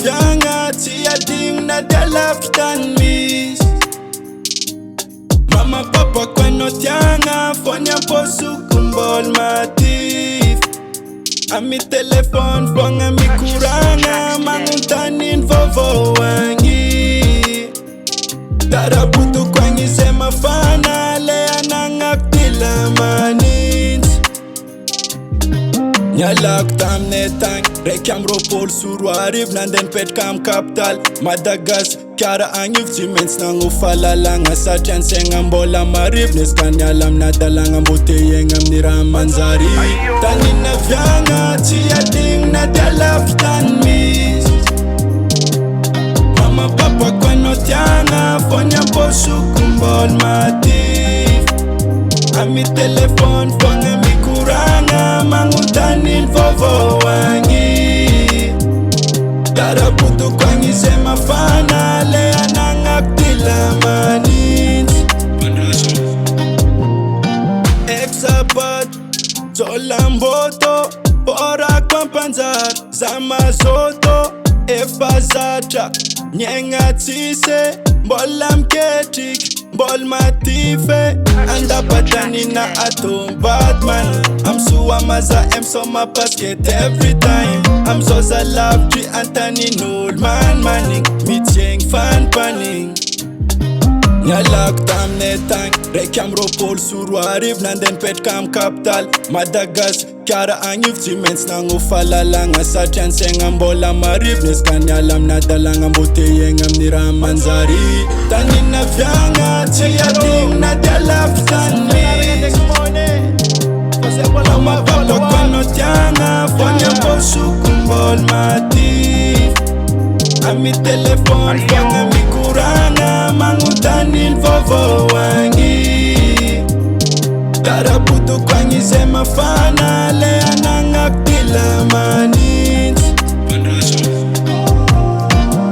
vyanga tia ding na de laftan mis. Mama papa kweno tianga fonya posu kumbol matif. Ami telefon fonga mikuranga manguntanin vovo wangi. Tarabutu kwangi sema fana lea nangaptila manins. Nyalak tam netang rekam ropol suru arrive nanden pet kam capital Madagasy kara angif timens nangu falalanga satyan sengam bola marif neskan yalam nadalanga mbote yengam niramanzari tanina vyanga tia ding na delaftan mis. Mama papa kweno tianga fonya posu kumbol matif. Ami telefon fonga mikuranga manguntanin vovo wangi. Tarabutu kwangi sema fana lea nangaptila manins. Exabat zolamboto pora kwampanzar zamazoto efazatra nyenga tise mbola mketik mbol matife andapatani na atom Batman. I'm so amaza I'm so my basket every time. I'm so love tree Anthony Nolman manning meeting fan panning. Nyalak tam netang rekam ropol suru arrive nanden pet kam capital Madagasy kara angif timens nangu falalanga satyan sengam bola marif neskan yalam nadalanga mbote yengam niramanzari tanina vyanga tia ding na delaftan mis. Mama papa kweno tianga fonya posu kumbol matif. Ami telefon fonga mikuranga manguntanin vovo wangi. Tarabutu kwangi sema fana lea nangaptila manins.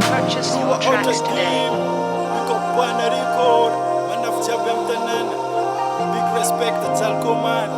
Purchase your tracks today. Big respect to Talcoman.